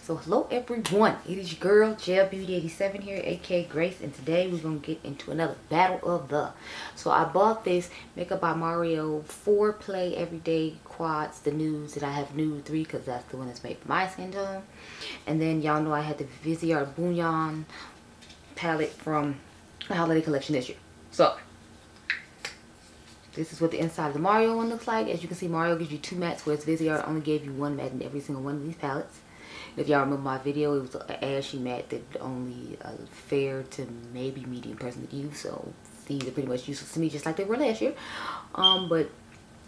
So hello everyone, it is your girl Gel Beauty 87 here, aka Grace, and today we're gonna get into another battle of the. So I bought this Makeup by Mario 4-play everyday quads, the nudes, and I have nude 3 because that's the one that's made for my skin tone. And then y'all know I had the Viseart Bouillon palette from the holiday collection this year. So this is what the inside of the Mario one looks like. As you can see, Mario gives you 2 mattes, whereas Viseart only gave you 1 matte in every single one of these palettes. If y'all remember my video, it was an ashy matte that only a fair to maybe medium person could use. So these are pretty much useless to me, just like they were last year. But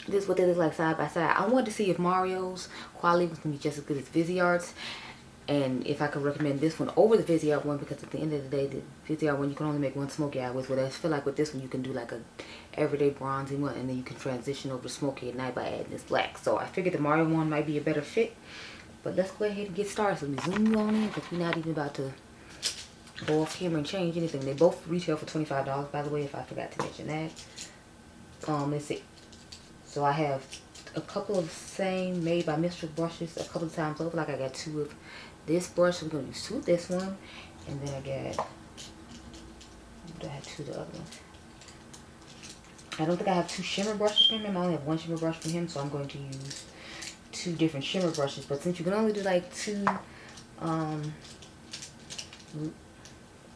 this is what they look like side by side. I wanted to see if Mario's quality was going to be just as good as Viseart's, and if I could recommend this one over the Viseart one, because at the end of the day, the Viseart one you can only make one smoky eye with. Whereas I feel like with this one you can do like a everyday bronzy one, and then you can transition over to smoky at night by adding this black. So I figured the Mario one might be a better fit. But let's go ahead and get started. So let me zoom you on in, because we're not even about to go off camera and change anything. They both retail for $25, by the way, if I forgot to mention that. Let's see. So I have a couple of same Made by Mistress brushes a couple of times over. Like I got 2 of this brush, so we're going to use 2 of this one. And then I had 2 of the other one. I don't think I have 2 shimmer brushes from him. I only have 1 shimmer brush from him, so I'm going to use 2 different shimmer brushes. But since you can only do like 2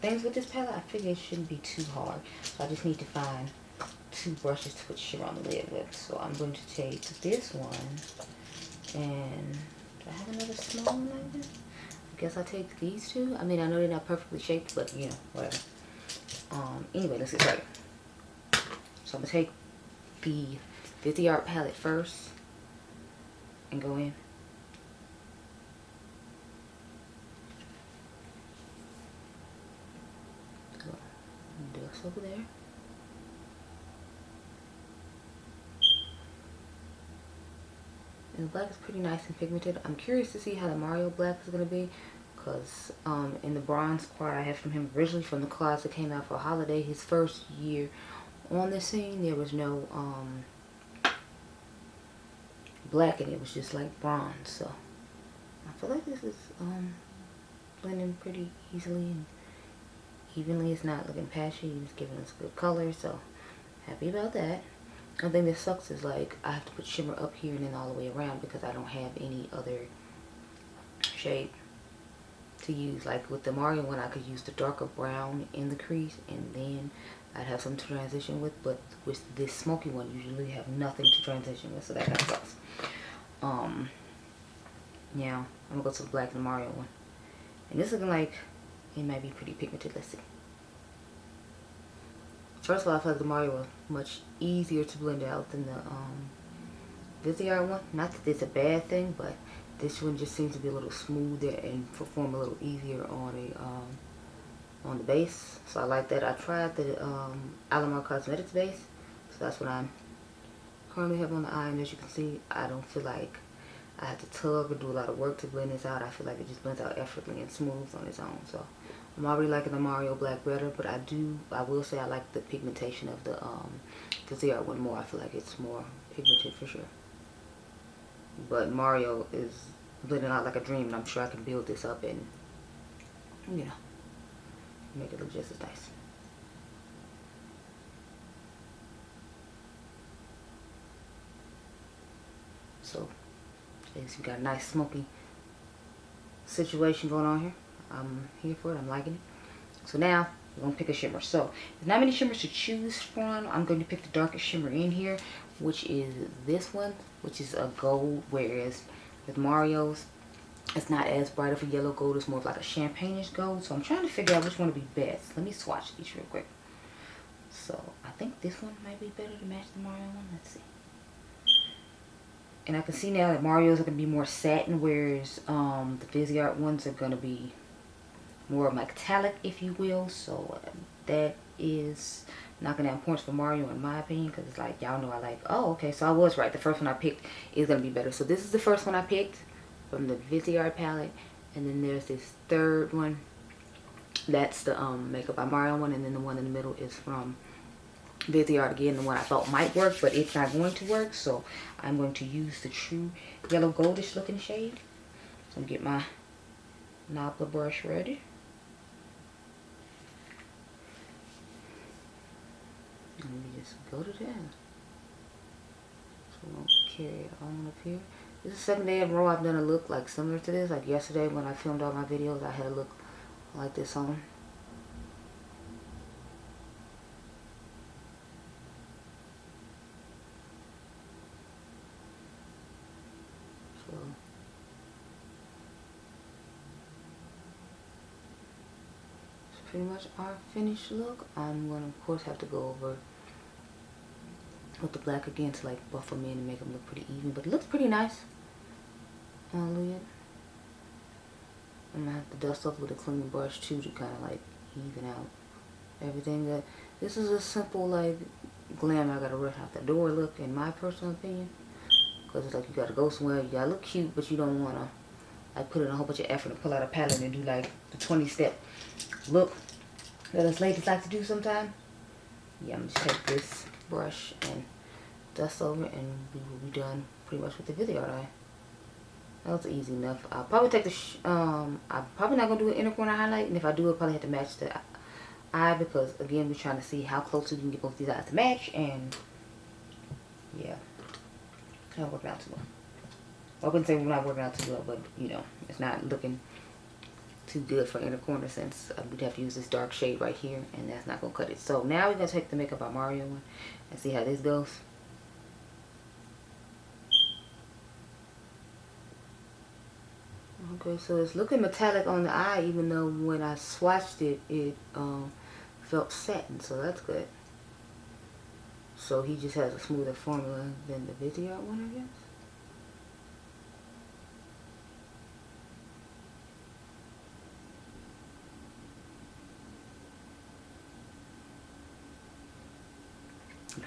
things with this palette, I figure it shouldn't be too hard. So I just need to find 2 brushes to put shimmer on the lid with. So I'm going to take this one, and do I have another small one like this? I guess I'll take these 2. I mean, I know they're not perfectly shaped, but you know, whatever. Anyway, let's get started. So I'm gonna take the Viseart palette first and go in. So, dust over there. And the black is pretty nice and pigmented. I'm curious to see how the Mario black is going to be, because in the bronze quad I have from him originally from the class that came out for holiday, his first year on the scene, there was no black, and it was just like bronze. So I feel like this is blending pretty easily and evenly. It's not looking patchy, it's giving us good color, so happy about that. One thing that sucks is like I have to put shimmer up here and then all the way around, because I don't have any other shade to use. Like with the Mario one, I could use the darker brown in the crease and then I'd have something to transition with, but with this smoky one, you usually have nothing to transition with, so that kind of sucks. Yeah, I'm gonna go to the black in the Mario one, and this is looking like it might be pretty pigmented. Let's see. First of all, I feel like the Mario was much easier to blend out than the Viseart one. Not that it's a bad thing, but this one just seems to be a little smoother and perform a little easier on the base. So I like that. I tried the UOMA Cosmetics base, so that's what I'm currently have on the eye, and as you can see, I don't feel like I have to tug or do a lot of work to blend this out. I feel like it just blends out effortlessly and smooth on its own. So I'm already liking the Mario black better, but I will say I like the pigmentation of the Viseart one more. I feel like it's more pigmented for sure. But Mario is blending out like a dream, and I'm sure I can build this up and, you know, make it look just as nice. So, as we got a nice smoky situation going on here. I'm here for it. I'm liking it. So now we're going to pick a shimmer. So there's not many shimmers to choose from. I'm going to pick the darkest shimmer in here, which is this one, which is a gold, whereas with Mario's, it's not as bright of a yellow gold. It's more of like a champagne-ish gold. So I'm trying to figure out which one would be best. Let me swatch these real quick. So I think this one might be better to match the Mario one. Let's see. And I can see now that Mario's are going to be more satin, whereas the Viseart ones are going to be more metallic, if you will. So that is knocking down points for Mario in my opinion, because it's like, y'all know I like, oh, okay, so I was right. The first one I picked is going to be better. So this is the first one I picked from the Viseart palette. And then there's this third one. That's the Makeup by Mario one. And then the one in the middle is from Viseart again, the one I thought might work, but it's not going to work. So I'm going to use the true yellow goldish looking shade. So I'm going to get my Now the brush ready. Let me just go to that. So we don't carry it on up here. This is the second day in a row I've done a look like similar to this. Like yesterday when I filmed all my videos, I had a look like this on. So it's pretty much our finished look. I'm gonna of course have to go over with the black again to like buff them in and make them look pretty even, but it looks pretty nice on the lid. I'm gonna have to dust off with a clean brush too to kind of like even out everything. That this is a simple like glam I gotta rush out the door look, in my personal opinion, because it's like you gotta go somewhere, you gotta look cute, but you don't wanna like put in a whole bunch of effort and pull out a palette and do like the 20-step look that us ladies like to do sometimes. Yeah, I'm just take this brush and dust over, and we will be done pretty much with the Viseart eye. That was easy enough. I'll probably take the I'm probably not gonna do an inner corner highlight, and if I do, I'll probably have to match the eye, because again we're trying to see how close we can get both these eyes to match, and yeah, it's not working out too well. I wouldn't say we're not working out too well, but you know, it's not looking too good for inner corner, since we'd have to use this dark shade right here, and that's not gonna cut it. So now we're gonna take the Makeup by Mario one and see how this goes. Okay, so it's looking metallic on the eye, even though when I swatched it, it felt satin, so that's good. So he just has a smoother formula than the Viseart one, I guess.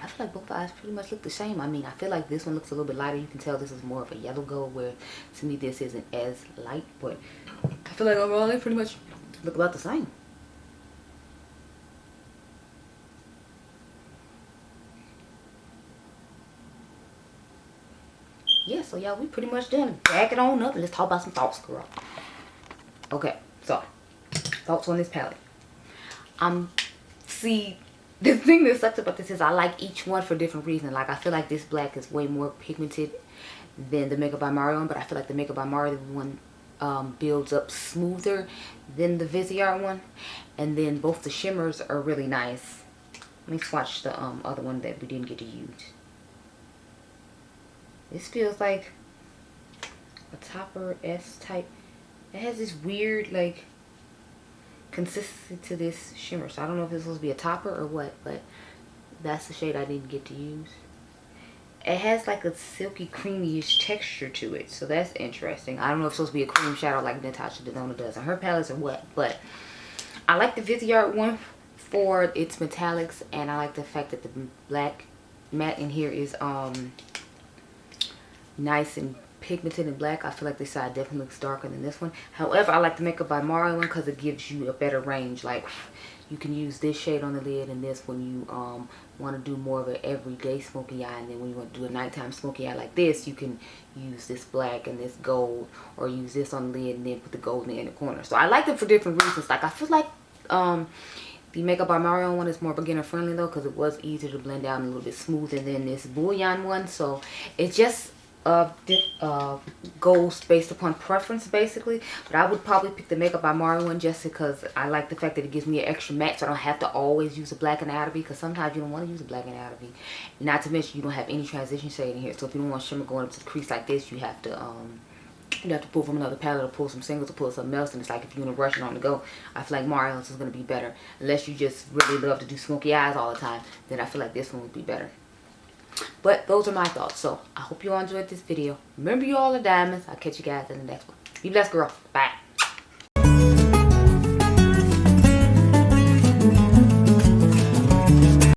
I feel like both eyes pretty much look the same. I mean, I feel like this one looks a little bit lighter. You can tell this is more of a yellow gold, where to me this isn't as light. But I feel like overall they pretty much look about the same. Yeah, so y'all, we pretty much done. Back it on up and let's talk about some thoughts, girl. Okay, so thoughts on this palette. See, the thing that sucks about this is I like each one for different reasons. Like, I feel like this black is way more pigmented than the Makeup by Mario one, but I feel like the Makeup by Mario one builds up smoother than the Viseart one. And then both the shimmers are really nice. Let me swatch the other one that we didn't get to use. This feels like a topper S type. It has this weird like consistency to this shimmer, so I don't know if it's supposed to be a topper or what, but that's the shade I didn't get to use. It has like a silky creamy-ish texture to it, so that's interesting. I don't know if it's supposed to be a cream shadow like Natasha Denona does in her palettes or what, but I like the Viseart one for its metallics, and I like the fact that the black matte in here is nice and pigmented and black. I feel like this side definitely looks darker than this one. However, I like the Makeup by Mario one because it gives you a better range. Like, you can use this shade on the lid and this when you want to do more of an everyday smoky eye, and then when you want to do a nighttime smoky eye like this, you can use this black and this gold, or use this on the lid and then put the gold in the corner. So I like them for different reasons. Like, I feel like the Makeup by Mario one is more beginner friendly though, because it was easier to blend out and a little bit smoother than this Bouillon one. So it just goes based upon preference basically, but I would probably pick the Makeup by Mario one just because I like the fact that it gives me an extra matte, so I don't have to always use a black anatomy, because sometimes you don't want to use a black anatomy. Not to mention you don't have any transition shade in here, so if you don't want shimmer going up to the crease like this, you have to pull from another palette, or pull some singles, or pull something else. And it's like if you're in a rush and on the go, I feel like Mario's is going to be better. Unless you just really love to do smoky eyes all the time, then I feel like this one would be better. But those are my thoughts. So I hope you all enjoyed this video. Remember, you all are diamonds. I'll catch you guys in the next one. Be blessed, girl. Bye.